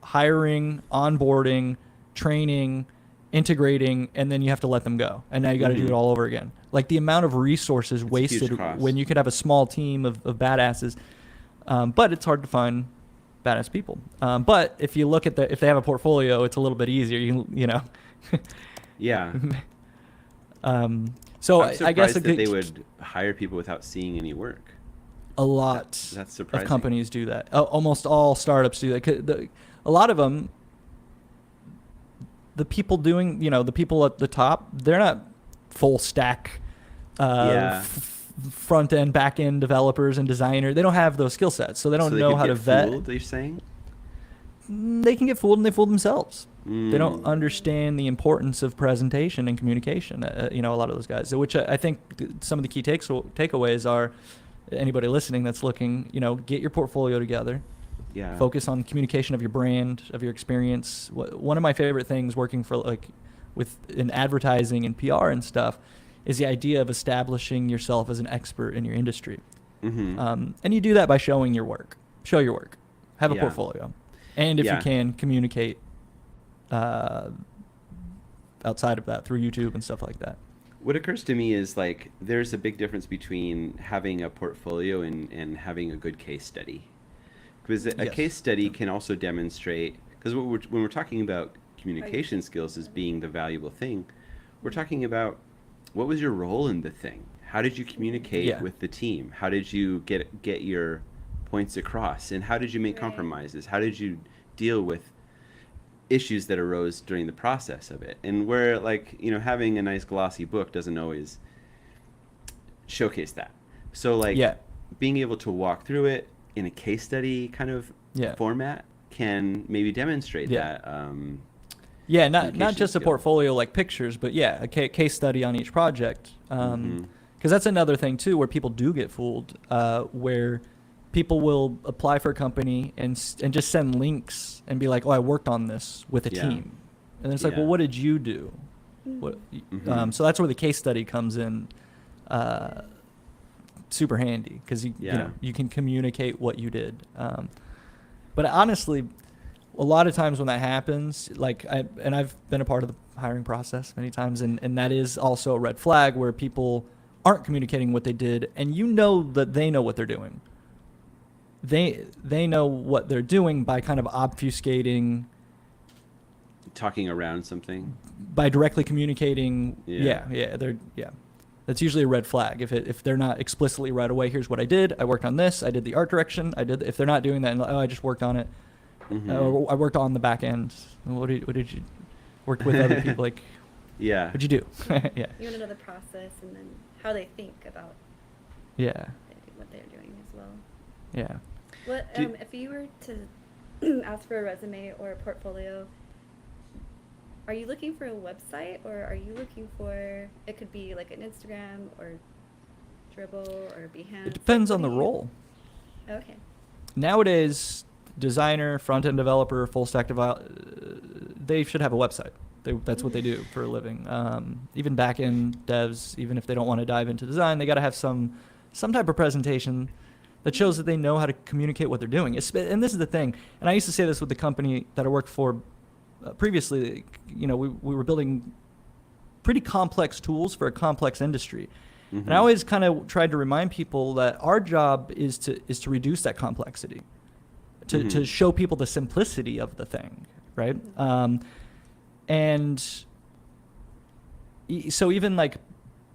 hiring, onboarding, training, integrating, and then you have to let them go, and now you got to do it all over again. Like the amount of resources wasted when you could have a small team of badasses, but it's hard to find badass people. But if you look at if they have a portfolio, it's a little bit easier. Yeah. So I'm I guess that they would hire people without seeing any work. A lot That's surprising. of companies do that. Almost all startups do that. A lot of them, the people doing, the people at the top, they're not full stack front end, back end developers and designer. They don't have those skill sets, so they don't know how to vet. Fooled, are you saying? They can get fooled, and they fool themselves. They don't understand the importance of presentation and communication. A lot of those guys, which I think some of the key takeaways are. Anybody listening that's looking, get your portfolio together. Yeah. Focus on communication of your brand, of your experience. One of my favorite things working for in advertising and PR and stuff is the idea of establishing yourself as an expert in your industry. And you do that by showing your work. Show your work. Have a portfolio. And if you can, communicate outside of that through YouTube and stuff like that. What occurs to me is like there's a big difference between having a portfolio and having a good case study. Because a case study can also demonstrate, because when we're talking about communication skills as being the valuable thing, we're talking about what was your role in the thing? How did you communicate with the team? How did you get your points across? And how did you make compromises? How did you deal with issues that arose during the process of it? And where having a nice glossy book doesn't always showcase that. So being able to walk through it in a case study kind of format can maybe demonstrate Yeah. that. Yeah, not Communication just a skill. portfolio like pictures, but yeah, a case study on each project. Mhm. Because that's another thing too, where people do get fooled, where people will apply for a company and just send links and be like, "Oh, I worked on this with a Yeah. team," and it's like, Yeah. "Well, what did you do?" What, Mhm. so that's where the case study comes in, super handy because you Yeah. know you can communicate what you did. But honestly, a lot of times when that happens, like I've been a part of the hiring process many times, and that is also a red flag where people aren't communicating what they did, and you know that they know what they're doing. They know what they're doing by kind of obfuscating, Talking around something. by directly communicating. Yeah. Yeah. That's usually a red flag if they're not explicitly right away. Here's what I did. I worked on this. I did the art direction. If they're not doing that, and I just worked on it. Mhm. I worked on the back end. What did you work with other people? Like, Yeah. what'd you do? Yeah. You want to know the process and then how they think about Yeah. what they're doing as well. Yeah. What Do- if you were to ask for a resume or a portfolio? Are you looking for a website, or are you looking for, it could be like an Instagram or Dribble or Behance? It depends Like, on what the do you- role. Okay. Nowadays, designer, front-end developer, full-stack they should have a website. That's what they do for a living. Even back-end devs, even if they don't want to dive into design, they got to have some type of presentation that shows that they know how to communicate what they're doing. And this is the thing. And I used to say this with the company that I worked for previously. You know, we were building pretty complex tools for a complex industry. Mhm. And I always kind of tried to remind people that our job is to reduce that complexity, to Mhm. show people the simplicity of the thing, right? And so even like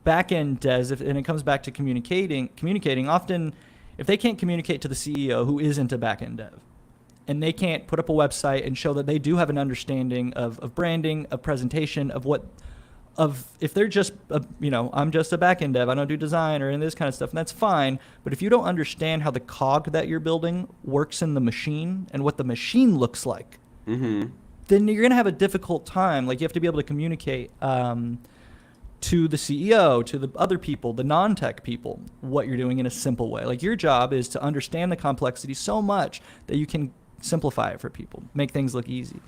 back-end devs, and it comes back to communicating, often if they can't communicate to the CEO who isn't a back-end dev, and they can't put up a website and show that they do have an understanding of branding, of presentation, if they're just, I'm just a back-end dev, I don't do design or any of this kind of stuff, and that's fine. But if you don't understand how the cog that you're building works in the machine and what the machine looks like, Mhm. then you're going to have a difficult time. Like, you have to be able to communicate to the CEO, to the other people, the non-tech people, what you're doing in a simple way. Like, your job is to understand the complexity so much that you can simplify it for people, make things look easy.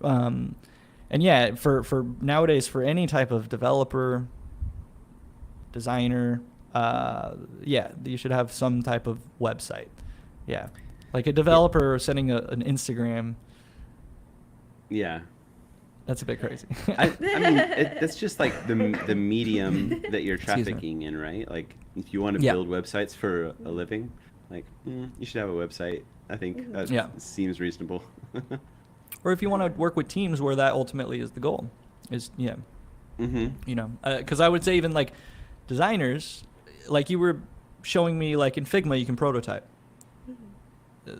And yeah, for nowadays, for any type of developer, designer, you should have some type of website. Yeah. Like a developer sending an Instagram, Yeah. that's a bit crazy. I mean, that's just like the medium that you're Excuse me. trafficking in, right? Like, if you want to Yeah. build websites for a living, like, you should have a website. I think that Yeah. seems reasonable. Or if you want to work with teams where that ultimately is the goal, Mhm. because I would say even like designers, like you were showing me like in Figma you can prototype.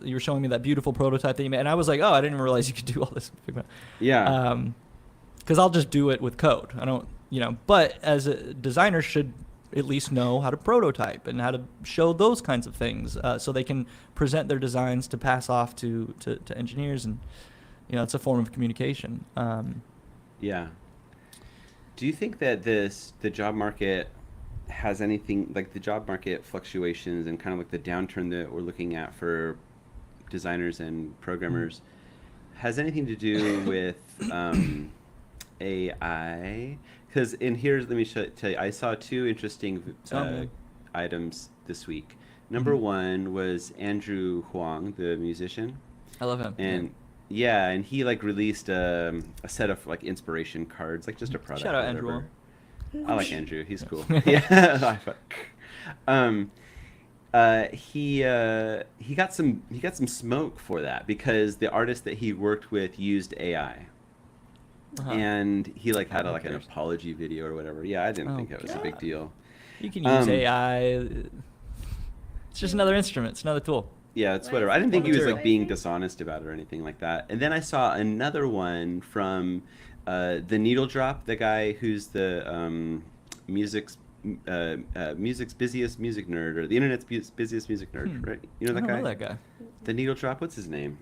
You were showing me that beautiful prototype that you made, and I was like, oh, I didn't even realize you could do all this in Figma. Yeah. Because I'll just do it with code. I don't, but as a designer should at least know how to prototype and how to show those kinds of things, so they can present their designs to pass off to engineers, and it's a form of communication. Yeah. Do you think that the job market has anything, like the job market fluctuations and kind of like the downturn that we're looking at for designers and programmers, has anything to do with AI? Because let me tell you, I saw two interesting items this week. Number one was Andrew Huang, the musician. I love him. And and he like released a set of like inspiration cards, like just a product. Shout out or Andrew whatever. Huang. I like Andrew. He's cool. Yeah. He got some smoke for that because the artist that he worked with used AI. And he like had an apology video or whatever. Yeah, I didn't think that was a big deal. You can use AI. It's just another instrument. It's another tool. Yeah, it's Why whatever. is I didn't think he was material? like being dishonest about it or anything like that. And then I saw another one from the Needle Drop, the guy who's the music's busiest music nerd, or the internet's busiest music nerd, right? You know that I don't guy? know that guy. The Needle Drop. What's his name?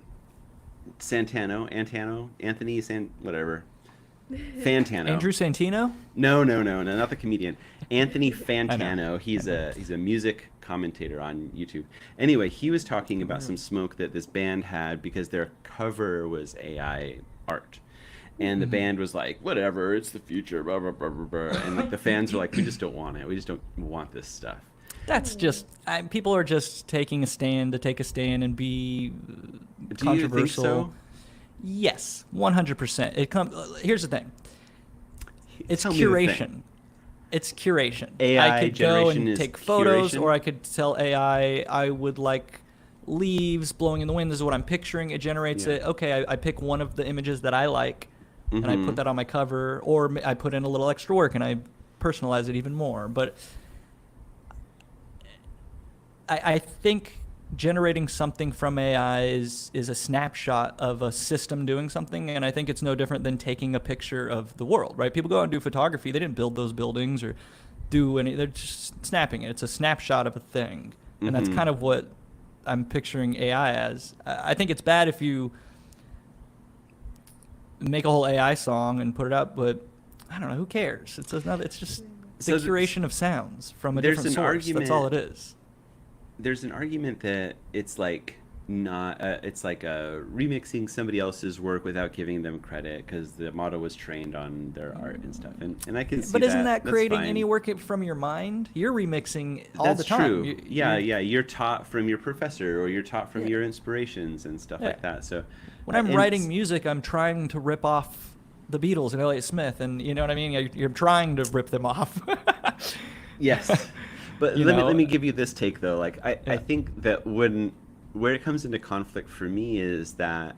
Anthony whatever. Fantano. Andrew Santino? No, not the comedian. Anthony Fantano. He's a music commentator on YouTube. Anyway, he was talking about some smoke that this band had because their cover was AI art. And the band was like, whatever, it's the future, blah, blah, blah, blah, blah. And like the fans were like, we just don't want it. We just don't want this stuff. That's just, people are just taking a stand to take a stand and be controversial. Do you think so? Yes, 100%. Here's the thing. It's Tell me the curation. thing. It's curation. AI I could go generation and is take photos, curation? or I could tell AI I would like leaves blowing in the wind. This is what I'm picturing. It generates Yeah. it. Okay, I pick one of the images that I like, and I put that on my cover, or I put in a little extra work and I personalize it even more. But I think generating something from AI is a snapshot of a system doing something, and I think it's no different than taking a picture of the world, right? People go out and do photography. They didn't build those buildings or do any. They're just snapping it. It's a snapshot of a thing, and that's kind of what I'm picturing AI as. I think it's bad if you make a whole AI song and put it up, but I don't know. Who cares? It's just the curation of sounds from a different source. That's all it is. There's an argument that it's like not it's like remixing somebody else's work without giving them credit because the model was trained on their art and stuff, and I can see But isn't that That's creating fine. any work from your mind? You're remixing all the time. True. You're taught from your professor, or you're taught from your inspirations and stuff like that. So when I'm writing music, I'm trying to rip off the Beatles and Elliott Smith, and you know what I mean? You're trying to rip them off. Yes. But let me give you this take though. Like I think that where it comes into conflict for me is that,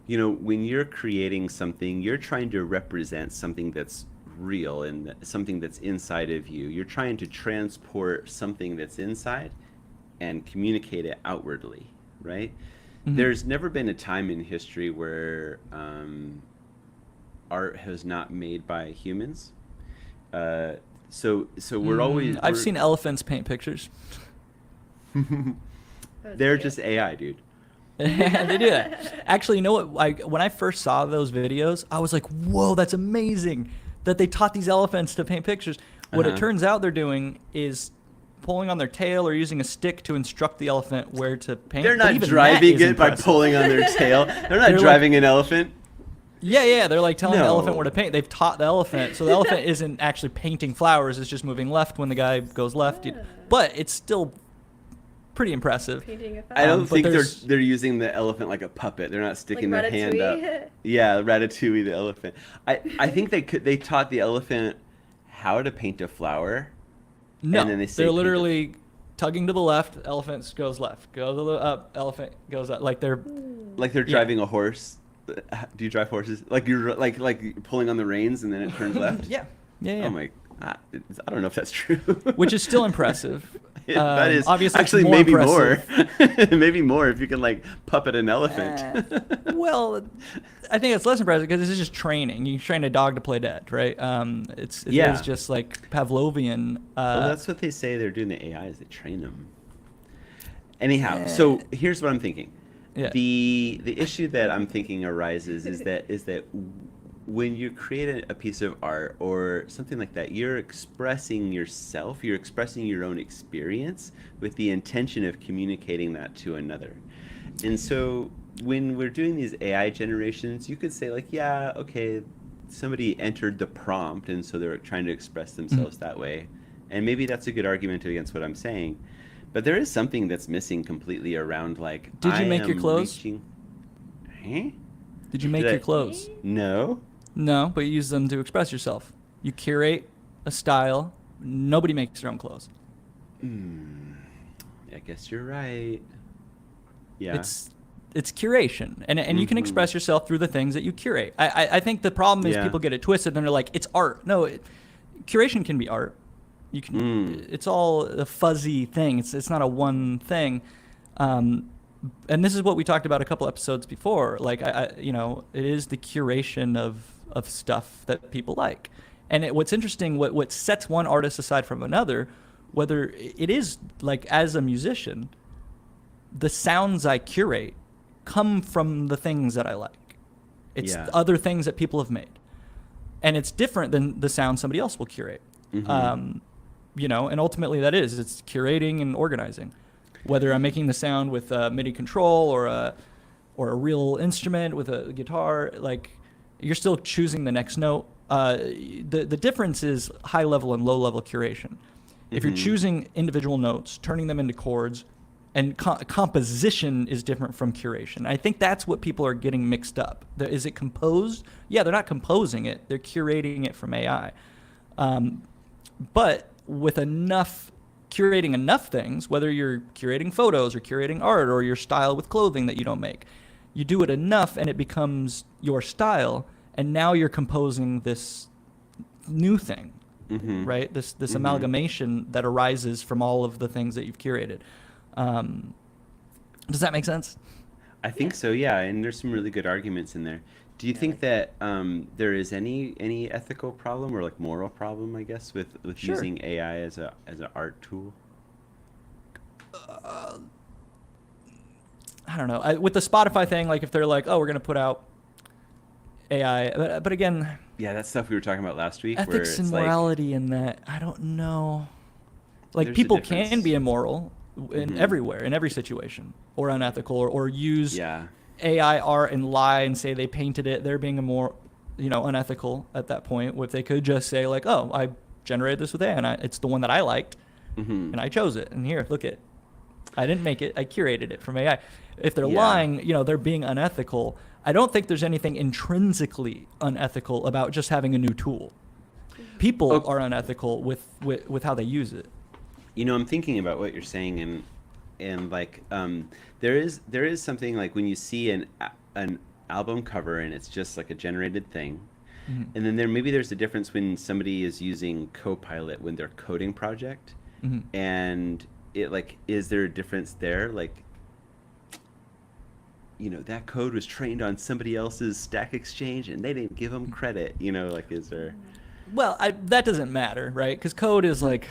when you're creating something, you're trying to represent something that's real and something that's inside of you. You're trying to transport something that's inside and communicate it outwardly, right? There's never been a time in history where art has not made by humans. So we're always. I've seen elephants paint pictures. They're just AI, dude. They do that. Actually, you know what? When I first saw those videos, I was like, "Whoa, that's amazing!" That they taught these elephants to paint pictures. What it turns out they're doing is pulling on their tail or using a stick to instruct the elephant where to paint. They're not driving it by pulling on their tail. They're not driving an elephant. Yeah, they're like telling the elephant where to paint. They've taught the elephant, so the elephant isn't actually painting flowers. It's just moving left when the guy goes left. But it's still pretty impressive. I don't think they're using the elephant like a puppet. They're not sticking their hand up. Yeah, Ratatouille the elephant. I think they taught the elephant how to paint a flower. No, and then they're literally tugging to the left. Elephant goes left. Go to the up. Elephant goes up. Like they're driving a horse. Do you drive horses? Like you're like pulling on the reins and then it turns left? Yeah. Oh my, I don't know if that's true. Which is still impressive. That is obviously actually more maybe impressive. more. Maybe more if you can like puppet an elephant. Well, I think it's less impressive because this is just training. You train a dog to play dead, right? It is just like Pavlovian. Well, that's what they say they're doing to AIs. They train them. Anyhow, so here's what I'm thinking. Yeah. The issue that I'm thinking arises is that when you create a piece of art or something like that, you're expressing yourself, you're expressing your own experience with the intention of communicating that to another. And so when we're doing these AI generations, you could say like, yeah, okay, somebody entered the prompt and so they're trying to express themselves that way. And maybe that's a good argument against what I'm saying. But there is something that's missing completely around like, Did you make your clothes? Huh? Did you make your clothes? No. No, but you use them to express yourself. You curate a style. Nobody makes their own clothes. I guess you're right. Yeah. It's curation, and you can express yourself through the things that you curate. I think the problem is people get it twisted and they're like, it's art. No, curation can be art. You can. It's all a fuzzy thing. It's not a one thing. And this is what we talked about a couple episodes before. Like it is the curation of stuff that people like. And what's interesting, what sets one artist aside from another, whether it is like as a musician, the sounds I curate come from the things that I like. It's Yeah. other things that people have made. And it's different than the sound somebody else will curate. Mhm. And ultimately it's curating and organizing. Whether I'm making the sound with a MIDI control or a real instrument with a guitar, like, you're still choosing the next note. The difference is high level and low level curation. If you're choosing individual notes, turning them into chords, and composition is different from curation. I think that's what people are getting mixed up. Is it composed? Yeah, they're not composing it. They're curating it from AI. But with curating enough things, whether you're curating photos or curating art or your style with clothing that you don't make, you do it enough and it becomes your style, and now you're composing this new thing, right? This amalgamation that arises from all of the things that you've curated. Does that make sense? I think so, yeah, and there's some really good arguments in there. Do you think that there is any ethical problem or like moral problem, I guess, with Sure. using AI as an art tool? I don't know. With the Spotify thing, like if they're like, oh, we're going to put out AI, but again, Yeah, that's stuff we were talking about last week. where ethics and it's like, morality in that, I don't know. Like, There's a people difference. can be immoral in everywhere, in every situation, or unethical, or use yeah, AI art and lie and say they painted it. They're being unethical at that point. If they could just say like, oh, I generated this with AI and it's the one that I liked and I chose it. And here, look it. I didn't make it. I curated it from AI. If they're Yeah. lying, they're being unethical. I don't think there's anything intrinsically unethical about just having a new tool. People are unethical with how they use it. I'm thinking about what you're saying, and like there is something like when you see an album cover and it's just like a generated thing, and then there's a difference when somebody is using Copilot when they're coding project, and it like, is there a difference there? Like, that code was trained on somebody else's Stack Exchange and they didn't give them credit. Like, is there? Well, that doesn't matter, right? Because code is like,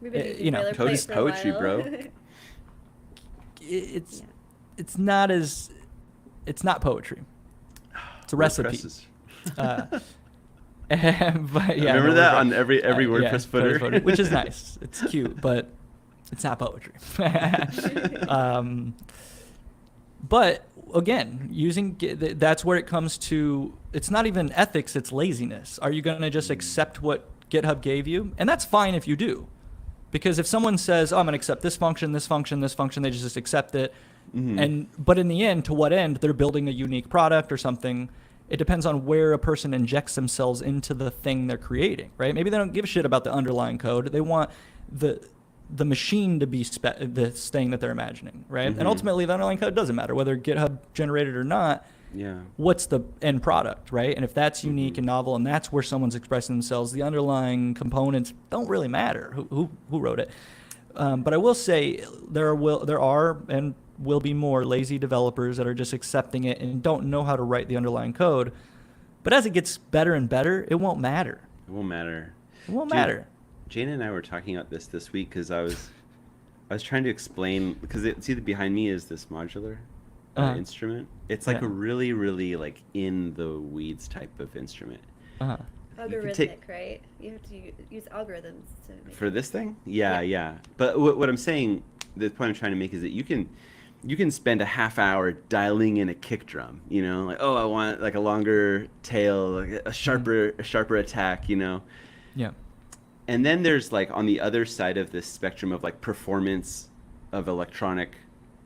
We've been using code boilerplate is for a poetry, while. bro. it's Yeah. it's not poetry. It's a WordPress recipe. is- But yeah, Remember no, that WordPress. on every WordPress Yeah, footer? which is nice. It's cute, but it's not poetry. But again, that's where it comes to. It's not even ethics; it's laziness. Are you going to just accept what GitHub gave you? And that's fine if you do, because if someone says, "Oh, I'm going to accept this function, this function, this function," they just accept it. But in the end, to what end? They're building a unique product or something. It depends on where a person injects themselves into the thing they're creating, right? Maybe they don't give a shit about the underlying code. They want the machine to be this thing that they're imagining, right? And ultimately, the underlying code doesn't matter whether GitHub generated or not. Yeah. What's the end product, right? And if that's unique and novel, and that's where someone's expressing themselves, the underlying components don't really matter. Who wrote it? But I will say there are and will be more lazy developers that are just accepting it and don't know how to write the underlying code. But as it gets better and better, it won't matter. It won't matter. It won't matter. Jane and I were talking about this week because I was trying to explain, because see, behind me is this modular instrument. It's like a really, really like in the weeds type of instrument. Algorithmic, right? You have to use algorithms to make For this thing? Yeah. But what I'm saying, the point I'm trying to make is that you can spend a half hour dialing in a kick drum, like, oh, I want like a longer tail, like a sharper attack, Yeah. And then there's like on the other side of this spectrum of like performance of electronic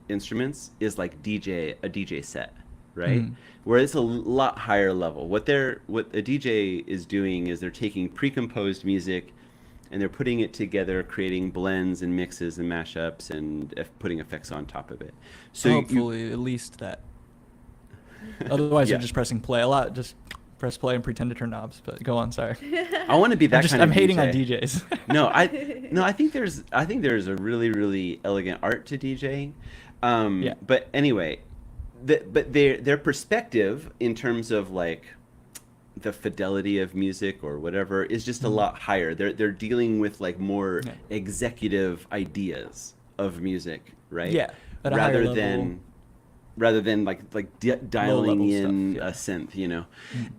instruments is like a DJ set, right? Where it's a lot higher level. What a DJ is doing is they're taking pre-composed music and they're putting it together, creating blends and mixes and mashups and putting effects on top of it. So hopefully at least that. Otherwise, you're just pressing play a lot. Just press play and pretend to turn knobs. But go on, sorry. I want to be that kind of I'm hating DJ. on DJs. I think there's a really, really elegant art to DJing. Yeah. But anyway, but their perspective in terms of like the fidelity of music or whatever is just a lot higher. They're dealing with like more executive ideas of music, right? Yeah, at a higher rather level. than rather than dialing in stuff, a synth, you know.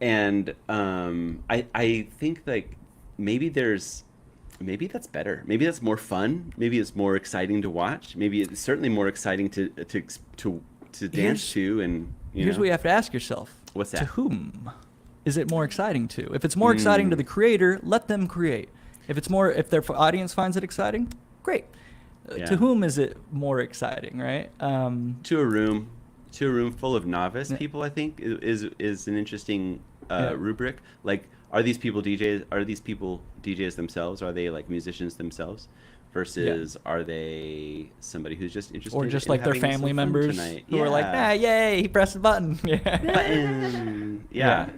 And I think like maybe that's better. Maybe that's more fun. Maybe it's more exciting to watch. Maybe it's certainly more exciting to dance to. And here's what you have to ask yourself: what's that? To whom is it more exciting to? If it's more exciting to the creator, let them create. If their audience finds it exciting, great. Yeah. To whom is it more exciting, right? To a room full of novice people, I think is an interesting rubric. Like, are these people DJs? Are these people DJs themselves? Are they like musicians themselves? Versus are they somebody who's just interested, or just in like their having family some fun members tonight? who are like, yay, he pressed the button. Button. Yeah.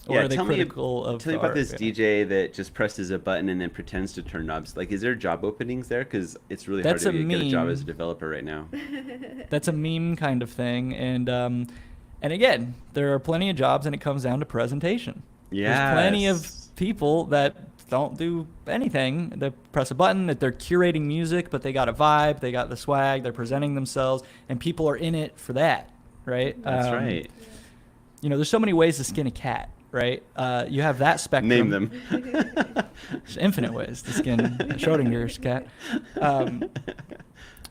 Or are they critical of tell me about this yeah. DJ that just presses a button and then pretends to turn knobs. Like, is there job openings there? Because it's really hard to get a job as a developer right now. That's a meme kind of thing, and again, there are plenty of jobs, and it comes down to presentation. Yes. There's plenty of people that don't do anything. They press a button, that they're curating music, but they got a vibe, they got the swag, they're presenting themselves, and people are in it for that, right? That's right. You know, there's so many ways to skin a cat, right? You have that spectrum. Name them. There's infinite ways to skin Schrodinger's cat.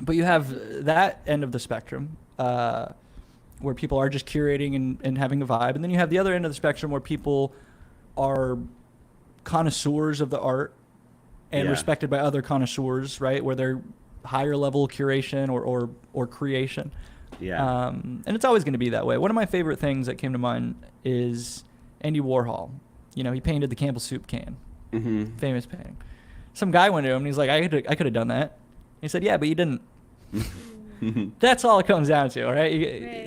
But you have that end of the spectrum where people are just curating and having a vibe. And then you have the other end of the spectrum where people are connoisseurs of the art and respected by other connoisseurs, right? Where they're higher level curation or creation. Yeah. And it's always going to be that way. One of my favorite things that came to mind is Andy Warhol. You know, he painted the Campbell soup can. Mm-hmm. Famous painting. Some guy went to him and he's like, I could have done that. He said, yeah, but you didn't. That's all it comes down to, all right?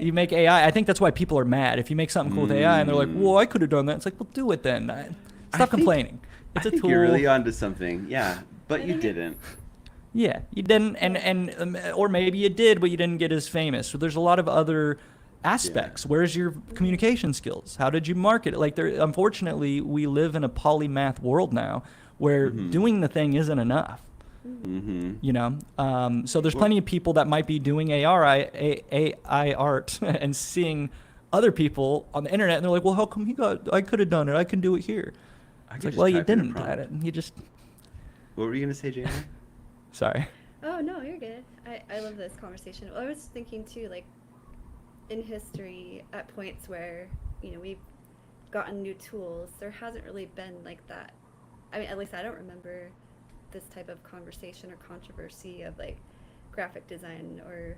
You make AI. I think that's why people are mad. If you make something cool with AI and they're like, well, I could have done that. It's like, well, do it then. Stop complaining. It's a tool. You're really onto something. Yeah, but you didn't. Yeah, you didn't, and or maybe you did, but you didn't get as famous. So there's a lot of other aspects. Where's your communication skills? How did you market it? Like, unfortunately, we live in a polymath world now where doing the thing isn't enough. Mm-hmm. You know, so there's plenty of people that might be doing AI art and seeing other people on the internet, and they're like, well, how come I could have done it. I can do it here. It's like, well, you didn't. You just. What were you gonna say, Jana? Sorry. Oh, no, you're good. I love this conversation. Well, I was thinking, too, like, in history, at points where, you know, we've gotten new tools, there hasn't really been like that. I mean, at least I don't remember this type of conversation or controversy of, like, graphic design or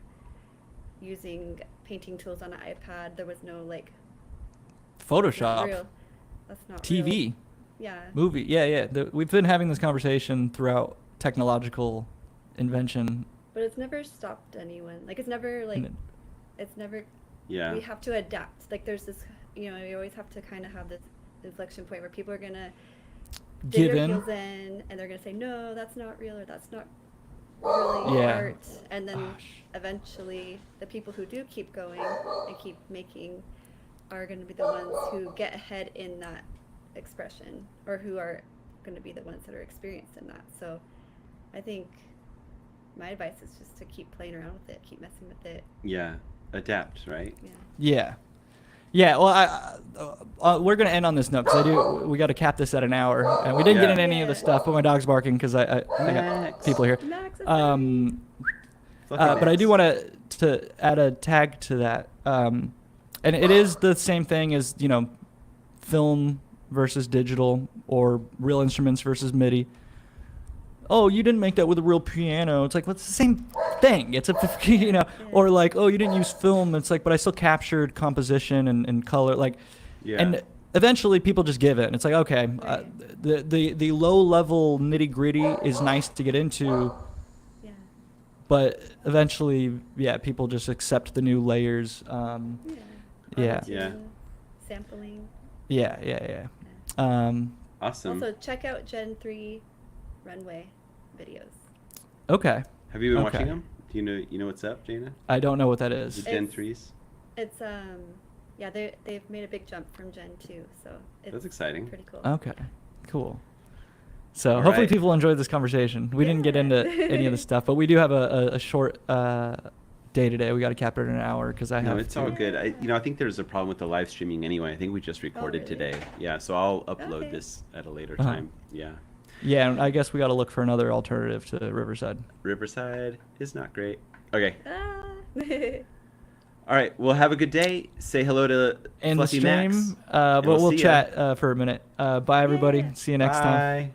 using painting tools on an iPad. There was no, like... Photoshop. That's not TV. real. Yeah. Movie. Yeah. We've been having this conversation throughout technological invention. But it's never stopped anyone. Like, it's never, like, it's never... Yeah. We have to adapt. Like, there's this, you know, you always have to kind of have this inflection point where people are going to dig their heels in, and they're going to say, no, that's not real, or that's not really art. And then eventually the people who do keep going and keep making are going to be the ones who get ahead in that expression, or who are going to be the ones that are experienced in that. So I think my advice is just to keep playing around with it, keep messing with it. Yeah. Adapt, right? Yeah. Well, we're gonna end on this note because we got to cap this at an hour, and we didn't get into any of the stuff. But my dog's barking because I got people here. But I do want to add a tag to that, and it is the same thing as, you know, film versus digital, or real instruments versus MIDI. Oh, you didn't make that with a real piano. It's like, well, it's the same thing. It's a, you know, or like, oh, you didn't use film. It's like, but I still captured composition and color. Like, and eventually people just give it. And it's like, okay, the low level nitty gritty is nice to get into. But eventually, people just accept the new layers. Sampling. Awesome. Also, check out Gen 3 runway videos. Okay. Have you been watching them? Do you know what's up, Jana? I don't know what that is. The Gen 3s? It's they've made a big jump from Gen 2, so that's exciting. Pretty cool. Okay. Cool. So hopefully people enjoyed this conversation. We didn't get into any of the stuff, but we do have a short day today. We got to cap it in an hour because I have. No, it's all good. I think there's a problem with the live streaming anyway. I think we just recorded really? today. Yeah, so I'll upload Okay. this at a later Uh-huh. time. Yeah. Yeah, and I guess we got to look for another alternative to Riverside. Riverside is not great. Okay. Ah. All right. Well, have a good day. Say hello to And the Fluffy stream, Max. but we'll we'll see ya. chat for a minute. Bye, everybody. Yeah. See you next time. Bye.